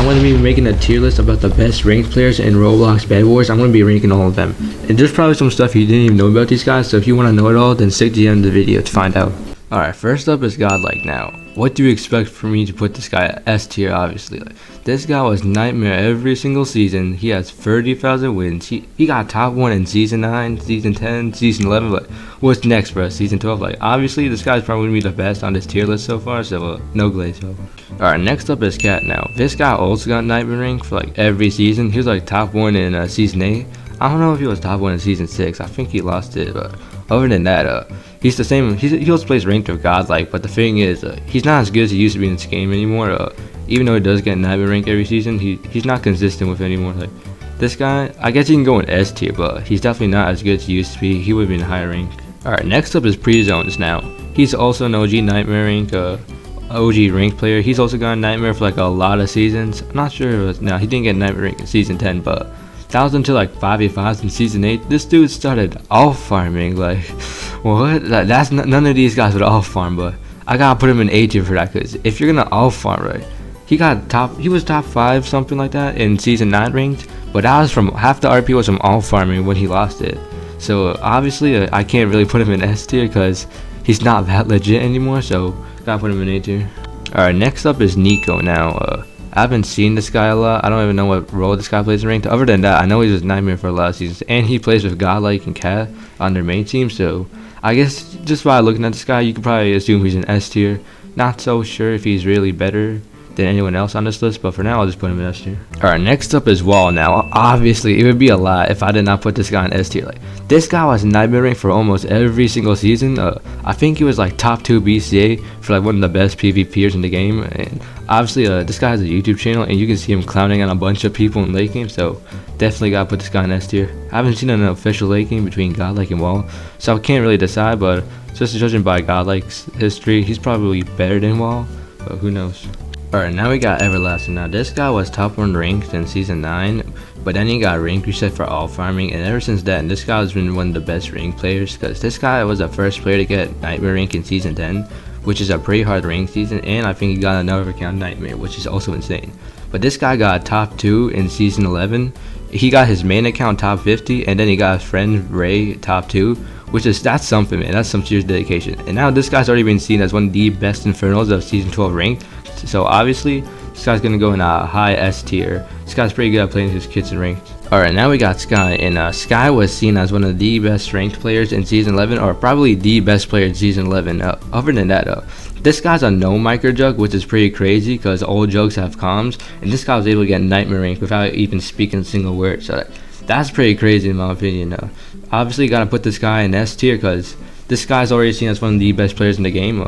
I'm going to be making a tier list about the best ranked players in Roblox Bedwars. I'm going to be ranking all of them. And there's probably some stuff you didn't even know about these guys, so if you want to know it all, then stick to the end of the video to find out. Alright, first up is Godlike now. What do you expect for me to put this guy at S tier, obviously? Like, this guy was nightmare every single season. He has 30,000 wins. He got top 1 in Season 9, Season 10, Season 11. Like, what's next, bro? Season 12? Like, obviously, this guy's probably going to be the best on this tier list so far, so no glaze so far. Alright, next up is Cat now. This guy also got nightmare rank for like every season. He was like top 1 in Season 8. I don't know if he was top 1 in Season 6. I think he lost it, but other than that, he's the same. He also plays ranked with Godlike, but the thing is, he's not as good as he used to be in this game anymore. Even though he does get nightmare rank every season, he's not consistent with it anymore. Like, this guy, I guess he can go in S tier, but he's definitely not as good as he used to be. He would be in higher rank. Alright, next up is Pre-Zones now. He's also an OG nightmare rank, OG rank player. He's also got a nightmare for like a lot of seasons. I'm not sure if it was, no, he didn't get nightmare rank in Season 10, but that was until like 5v5s in Season 8. This dude started alpha farming. Like, what? That's none of these guys would alpha farm, but I gotta put him in A tier for that, because if you're gonna alpha farm, right, he was top 5 something like that in Season 9 ranked, but that was from half the RP was from alpha farming when he lost it. So obviously I can't really put him in S tier because he's not that legit anymore, so gotta put him in A tier. Alright, next up is Nico now. I haven't seen this guy a lot. I don't even know what role this guy plays in ranked. Other than that, I know he's a nightmare for a lot of seasons, and he plays with Godlike and Cat on their main team, so I guess just by looking at this guy, you could probably assume he's an S tier. Not so sure if he's really better than anyone else on this list, but for now I'll just put him in S tier. Alright, next up is Wall now. Obviously it would be a lot if I did not put this guy in S tier. Like, this guy was nightmare ranked for almost every single season. I think he was like top 2 BCA for like one of the best PvPers in the game, and obviously this guy has a YouTube channel and you can see him clowning on a bunch of people in late game, so definitely gotta put this guy in S tier. I haven't seen an official late game between Godlike and Wall, so I can't really decide, but just judging by Godlike's history, he's probably better than Wall, but who knows. Alright, now we got Everlasting. Now this guy was top 1 ranked in Season 9, but then he got rank reset for all farming, and ever since then this guy has been one of the best rank players, because this guy was the first player to get nightmare rank in Season 10, which is a pretty hard rank season, and I think he got another account nightmare, which is also insane. But this guy got top 2 in Season 11. He got his main account top 50, and then he got his friend Crei top 2, that's something, man. That's some serious dedication. And now this guy's already been seen as one of the best Infernals of Season 12 ranked, so obviously this guy's gonna go in a high S tier. This guy's pretty good at playing his kits in ranked. Alright, now we got Sky, and Sky was seen as one of the best ranked players in Season 11, or probably the best player in Season 11. Other than that, this guy's a no micro jug, which is pretty crazy because all jugs have comms, and this guy was able to get nightmare rank without even speaking a single word, so that's pretty crazy in my opinion. Obviously gotta put this guy in S tier because this guy's already seen as one of the best players in the game.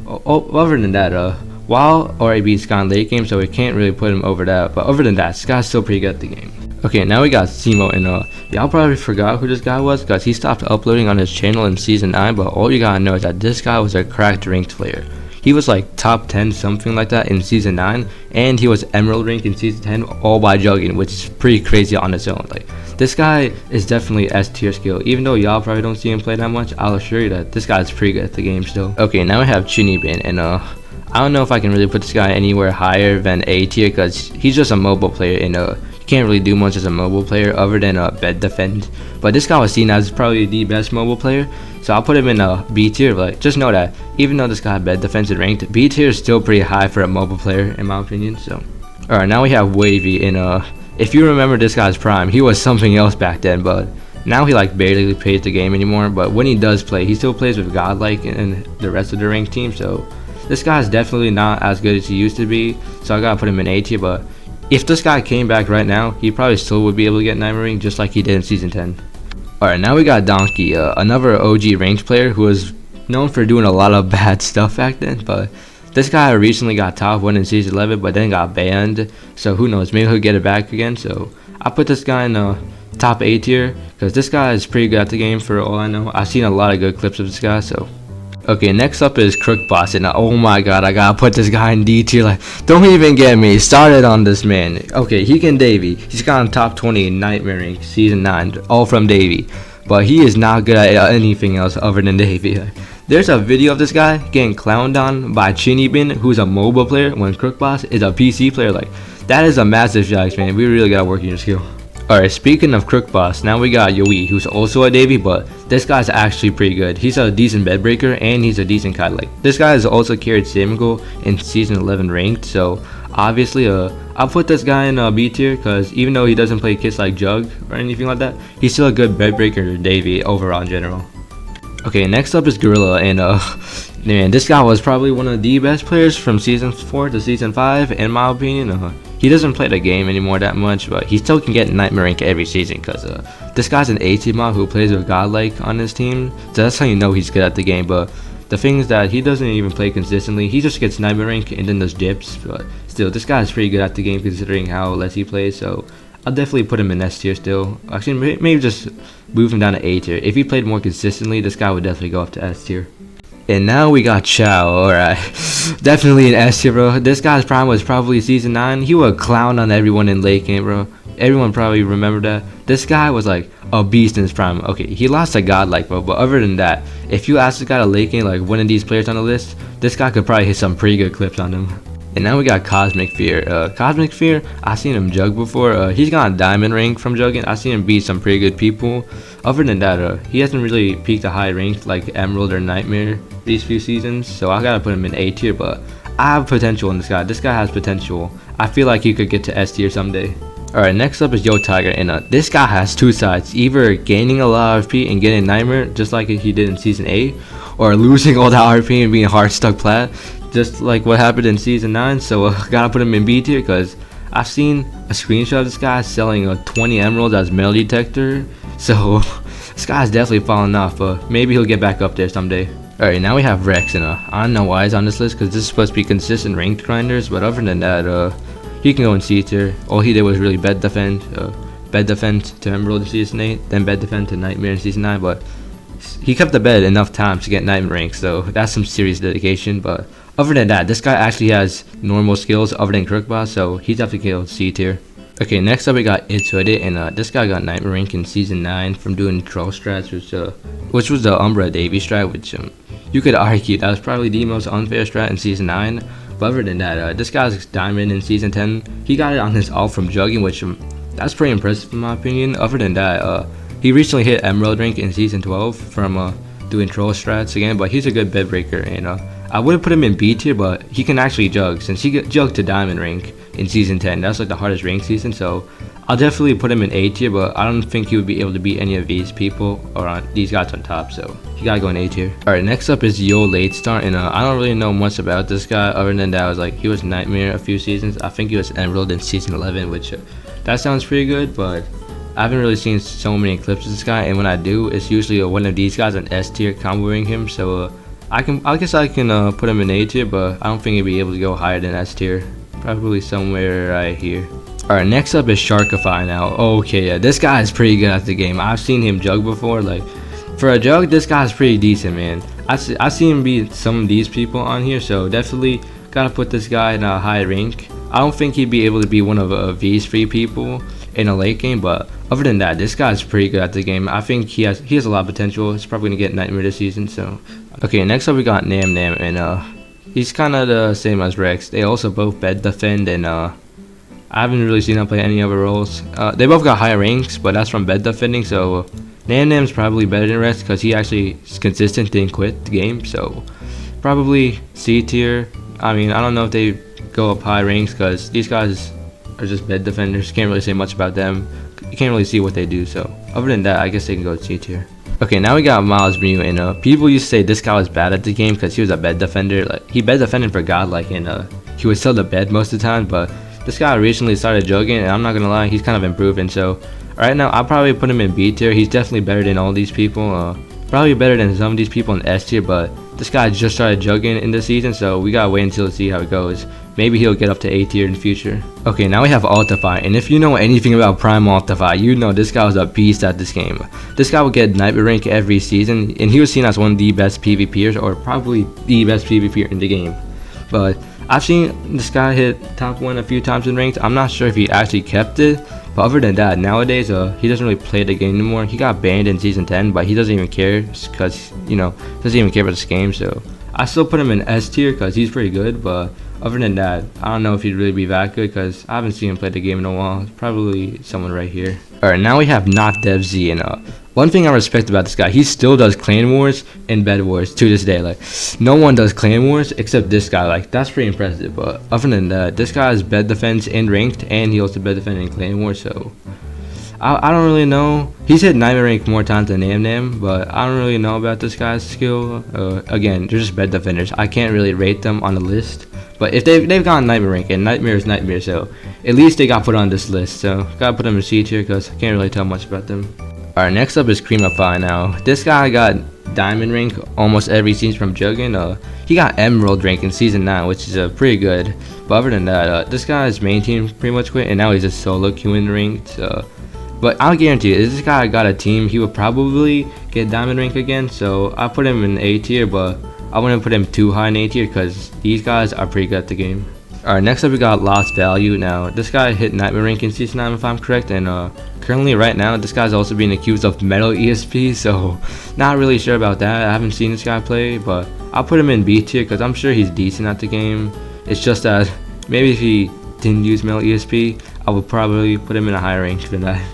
Other than that, Wall already beat Sky in late game, so we can't really put him over that, but other than that, Sky's still pretty good at the game. Okay, now we got Zimo, and y'all probably forgot who this guy was because he stopped uploading on his channel in Season 9, but all you gotta know is that this guy was a cracked ranked player. He was like top 10 something like that in Season 9, and he was Emerald rank in Season 10 all by jugging, which is pretty crazy on its own. Like, this guy is definitely S tier skill. Even though y'all probably don't see him play that much, I'll assure you that this guy is pretty good at the game still. Okay, now we have Chiny, and I don't know if I can really put this guy anywhere higher than A tier because he's just a mobile player, and you can't really do much as a mobile player other than bed defend. But this guy was seen as probably the best mobile player, so I'll put him in B tier. Like, just know that even though this guy had bed defense and ranked, B tier is still pretty high for a mobile player in my opinion. So alright, now we have Wavy, and if you remember this guy's prime, he was something else back then, but now he like barely plays the game anymore. But when he does play, he still plays with Godlike and the rest of the ranked team, so this guy's definitely not as good as he used to be, so I gotta put him in A tier. But if this guy came back right now, he probably still would be able to get nightmare rank just like he did in Season 10. Alright, now we got Donkey, another OG range player who was known for doing a lot of bad stuff back then, but this guy recently got top 1 in Season 11 but then got banned, so who knows, maybe he'll get it back again. So I put this guy in top A tier because this guy is pretty good at the game for all I know. I've seen a lot of good clips of this guy. So okay, next up is Crook boss, and oh my god, I gotta put this guy in D tier. Like, don't even get me started on this man. Okay, he can Davy. He's got top 20 in Nightmare Rank Season 9, all from Davy, but he is not good at anything else other than Davy. There's a video of this guy getting clowned on by Chiny, who's a mobile player, when Crook boss is a PC player. Like, That is a massive yikes, man. We really gotta work on your skill. Alright, speaking of Crook boss, now we got Wavy, who's also a Davy, but this guy's actually pretty good. He's a decent bed breaker and he's a decent godlike. This guy has also carried Zimo in season 11 ranked, so obviously I'll put this guy in B tier because even though he doesn't play kits like Jug or anything like that, he's still a good bed breaker Davy overall in general. Okay, next up is Gorilla, and man, this guy was probably one of the best players from season 4 to season 5 in my opinion. He doesn't play the game anymore that much, but he still can get nightmare rank every season because this guy's an AT mod who plays with godlike on his team, so that's how you know he's good at the game. But the thing is that he doesn't even play consistently. He just gets nightmare rank and then does dips, but still, this guy's pretty good at the game considering how less he plays, so I'll definitely put him in S tier still. Actually, maybe just move him down to A tier. If he played more consistently, this guy would definitely go up to S tier. And now we got Chia. Alright, definitely an S tier, bro. This guy's prime was probably season 9. He would clown on everyone in late game, bro. Everyone probably remember that. This guy was like a beast in his prime. Okay, he lost to godlike, bro, but other than that, if you ask this guy to late game like one of these players on the list, this guy could probably hit some pretty good clips on him. And now we got Cosmic Fear. Cosmic Fear, I've seen him jug before. He's got a diamond rank from jugging. I've seen him beat some pretty good people. Other than that, he hasn't really peaked a high rank like Emerald or Nightmare these few seasons. So I gotta put him in A tier, but I have potential in this guy. This guy has potential. I feel like he could get to S tier someday. Alright, next up is Yo Tiger, and this guy has two sides. Either gaining a lot of RP and getting Nightmare, just like he did in Season 8, or losing all that RP and being hard stuck plat, just like what happened in Season 9. So gotta put him in B tier because I've seen a screenshot of this guy selling 20 emeralds as metal detector. So this guy's definitely falling off, but maybe he'll get back up there someday. Alright, now we have Rex, and I don't know why he's on this list because this is supposed to be consistent ranked grinders, but other than that, he can go in C tier. All he did was really bed defend to Emerald in Season 8, then bed defend to Nightmare in Season 9, but he kept the bed enough times to get Nightmare rank, so that's some serious dedication. But other than that, this guy actually has normal skills other than Crook boss, so he's definitely go C tier. Okay, next up we got It's With It, and this guy got Nightmare rank in Season 9 from doing troll strats, which was the Umbra Davy strat, which you could argue that was probably the most unfair strat in Season 9. But other than that, this guy's Diamond in Season 10. He got it on his ult from jugging, which that's pretty impressive in my opinion. Other than that, he recently hit Emerald rank in Season 12 from doing troll strats again, but he's a good bed breaker, and I would have put him in B tier, but he can actually jug since he jugged to Diamond rank in Season 10. That's like the hardest rank season, so I'll definitely put him in A tier, but I don't think he would be able to beat any of these people or these guys on top, so you gotta go in A tier. Alright, next up is Yo Late Star, and I don't really know much about this guy other than that he was Nightmare a few seasons. I think he was Emerald in Season 11, which that sounds pretty good, but I haven't really seen so many clips of this guy, and when I do, it's usually one of these guys on S tier comboing him, so I guess I can put him in A tier, but I don't think he'd be able to go higher than S tier. Probably somewhere right here. Alright, next up is Sharify now. Okay, yeah, this guy is pretty good at the game. I've seen him jug before. Like, for a jug, this guy's pretty decent, man. I've seen him beat some of these people on here, so definitely gotta put this guy in a high rank. I don't think he'd be able to be one of these 3 people in a late game, but other than that, this guy's pretty good at the game. I think he has a lot of potential. He's probably gonna get Nightmare this season. So, okay, next up we got Nam, and he's kind of the same as Rex. They also both bed defend, and I haven't really seen him play any other roles. They both got high ranks, but that's from bed defending. So Nam's probably better than Rex because he actually is consistent, didn't quit the game. So probably C tier. I mean, I don't know if they go up high ranks because these guys are just bed defenders. Can't really say much about them. You can't really see what they do. So other than that, I guess they can go C tier. Okay, now we got Miles Mew, and people used to say this guy was bad at the game because he was a bed defender. Like, he bed defended for godlike, and he would sell the bed most of the time. But this guy recently started jugging, and I'm not gonna lie, he's kind of improving. So right now, I'll probably put him in B tier. He's definitely better than all these people. Probably better than some of these people in S tier, but this guy just started jugging in the season, so we gotta wait until to see how it goes. Maybe he'll get up to A tier in the future. Okay, now we have Altify, and if you know anything about Prime Altify, you know this guy was a beast at this game. This guy would get Nightmare rank every season, and he was seen as one of the best PvPers, or probably the best PvPer in the game. But I've seen this guy hit top 1 a few times in ranked. I'm not sure if he actually kept it, but other than that, nowadays he doesn't really play the game anymore. He got banned in Season 10, but he doesn't even care because, you know, doesn't even care about this game. So I still put him in S tier because he's pretty good, but other than that, I don't know if he'd really be that good because I haven't seen him play the game in a while. It's probably someone right here. Alright, now we have Not Dev Z, and one thing I respect about this guy, he still does clan wars and bed wars to this day. Like, no one does clan wars except this guy. Like, that's pretty impressive. But other than that, this guy has bed defense and ranked, and he also bed defense in clan wars. So I don't really know. He's hit nightmare rank more times than Nam Nam, but I don't really know about this guy's skill. Again, they're just bed defenders. I can't really rate them on the list. But if they've gone nightmare rank, and nightmare is nightmare, so at least they got put on this list. So gotta put them in C tier because I can't really tell much about them. Alright, next up is Creamify. Now this guy got diamond rank almost every season from Juggin. He got emerald rank in season 9, which is pretty good. But other than that, this guy's main team pretty much quit, and now he's just solo queuing ranked. But I'll guarantee you, if this guy got a team, he would probably get diamond rank again. So I put him in A tier, but I wouldn't put him too high in A tier because these guys are pretty good at the game. Alright, next up we got Lost Value. Now this guy hit nightmare rank in season 9 if I'm correct, and currently right now this guy's also being accused of metal ESP, so not really sure about that. I haven't seen this guy play, but I'll put him in B tier because I'm sure he's decent at the game. It's just that maybe if he didn't use metal ESP, I would probably put him in a higher rank than that.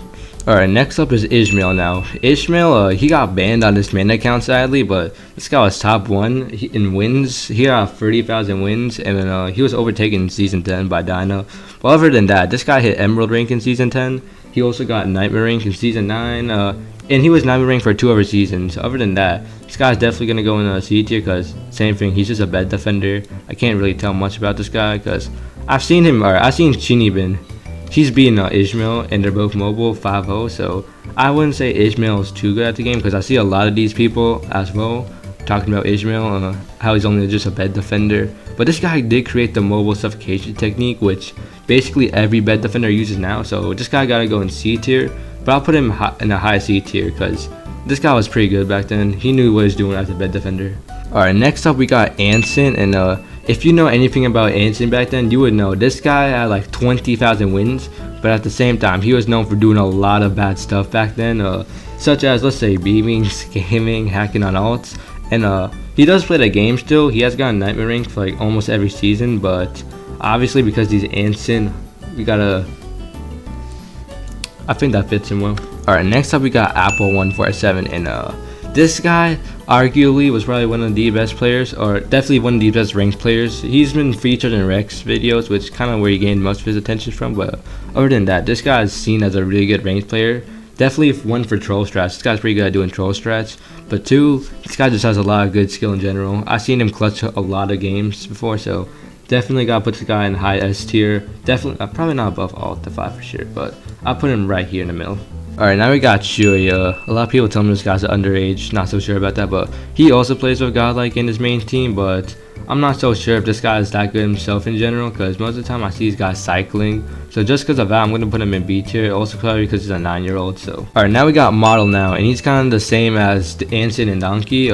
Alright, next up is Ismail. Now Ismail, he got banned on his main account sadly, but this guy was top 1 in wins. He got 30,000 wins, and then he was overtaken in season 10 by Dino. But other than that, this guy hit emerald rank in season 10. He also got nightmare rank in season 9, and he was nightmare rank for 2 other seasons. Other than that, this guy's definitely gonna go in a C tier because same thing, he's just a bed defender. I can't really tell much about this guy because I've seen Chiny bin. He's beating Ismail, and they're both mobile 5-0, so I wouldn't say Ismail is too good at the game because I see a lot of these people as well talking about Ismail, how he's only just a bed defender. But this guy did create the mobile suffocation technique, which basically every bed defender uses now, so this guy gotta go in C tier, but I'll put him in a high C tier because this guy was pretty good back then. He knew what he was doing as a bed defender. Alright, next up we got Anson, and if you know anything about Anson back then, you would know this guy had like 20,000 wins, but at the same time, he was known for doing a lot of bad stuff back then, such as, let's say, beaming, scamming, hacking on alts, and he does play the game still. He has gotten nightmare rank for like almost every season, but obviously because he's Anson, we gotta, I think that fits him well. Alright, next up we got Apple147, and this guy arguably was probably one of the best players, or definitely one of the best ranked players. He's been featured in Rex videos, which is kind of where he gained most of his attention from, but other than that, this guy is seen as a really good ranked player. Definitely one for troll strats. This guy's pretty good at doing troll strats, but 2, this guy just has a lot of good skill in general. I've seen him clutch a lot of games before, so definitely gotta put this guy in high S tier. Definitely, probably not above altify for sure, but I'll put him right here in the middle. Alright, now we got Cheya. A lot of people tell me this guy's underage, not so sure about that, but he also plays with Godlike in his main team, but I'm not so sure if this guy is that good himself in general, because most of the time I see these guys cycling. So just because of that, I'm going to put him in B tier, also probably because he's a 9-year-old. So alright, now we got Model now, and he's kind of the same as Anson and Donkey.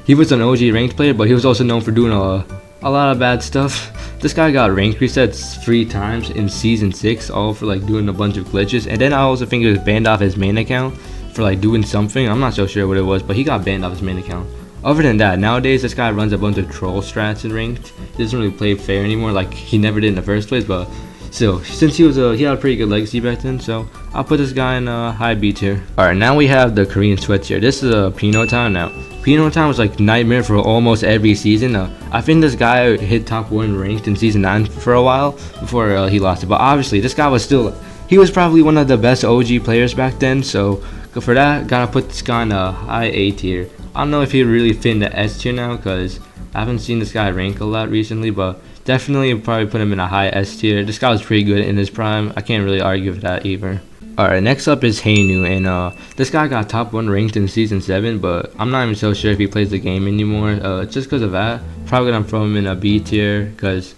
He was an OG ranked player, but he was also known for doing a lot of bad stuff. This guy got rank resets 3 times in season 6, all for like doing a bunch of glitches, and then I also think he was banned off his main account for like doing something. I'm not so sure what it was, but he got banned off his main account. Other than that, nowadays this guy runs a bunch of troll strats in ranked. He doesn't really play fair anymore, like he never did in the first place, but still, since he had a pretty good legacy back then, so I'll put this guy in a high B tier. Alright, now we have the Korean sweat tier. This is a Pino time now. Pino time was like nightmare for almost every season. I think this guy hit top 1 ranked in season 9 for a while before he lost it. But obviously, this guy was he was probably one of the best OG players back then. So for that, gotta put this guy in a high A tier. I don't know if he really fit in the S tier now because I haven't seen this guy rank a lot recently, but definitely probably put him in a high S tier. This guy was pretty good in his prime. I can't really argue with that either. Alright, next up is Haynu, and this guy got top 1 ranked in season 7, but I'm not even so sure if he plays the game anymore. Just because of that, probably gonna throw him in a B tier because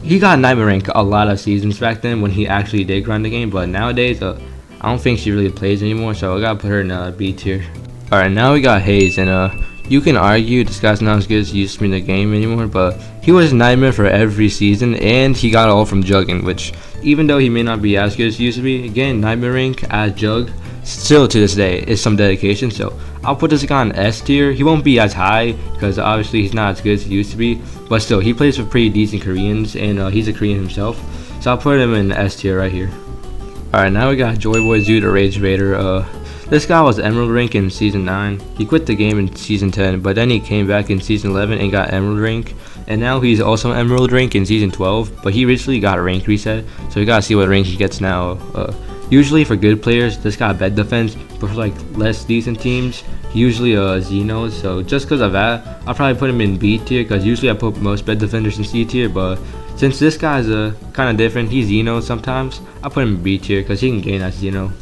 he got nightmare rank a lot of seasons back then when he actually did grind the game, but nowadays I don't think she really plays anymore, so I gotta put her in a B tier. Alright, now we got Hayes, and you can argue this guy's not as good as he used to be in the game anymore, but he was nightmare for every season, and he got it all from jugging, which even though he may not be as good as he used to be, again, nightmare rank as jug still to this day is some dedication. So I'll put this guy on S tier. He won't be as high because obviously he's not as good as he used to be, but still he plays for pretty decent Koreans, and he's a Korean himself, so I'll put him in S tier right here. Alright, now we got Joyboy Zoo, the Rage Vader. This guy was Emerald rank in season 9. He quit the game in season 10, but then he came back in season 11 and got Emerald rank, and now he's also Emerald rank in season 12, but he recently got a rank reset, so we gotta see what rank he gets now. Usually for good players, this got bed defense, but for like less decent teams, he usually Zino. So just because of that, I'll probably put him in B tier, because usually I put most bed defenders in C tier, but since this guy's kind of different, he's Zeno sometimes, I'll put him in B tier because he can gain as Zeno.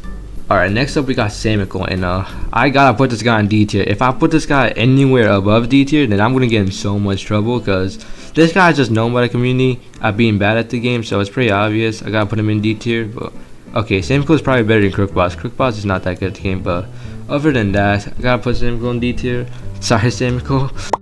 Alright, next up we got Samle, and I gotta put this guy in D tier. If I put this guy anywhere above D tier, then I'm gonna get in so much trouble, because this guy is just known by the community at being bad at the game, so it's pretty obvious. I gotta put him in D tier. But okay, Samle is probably better than Crook. Crook is not that good at the game, but other than that, I gotta put Samle in D tier. Sorry, Samle.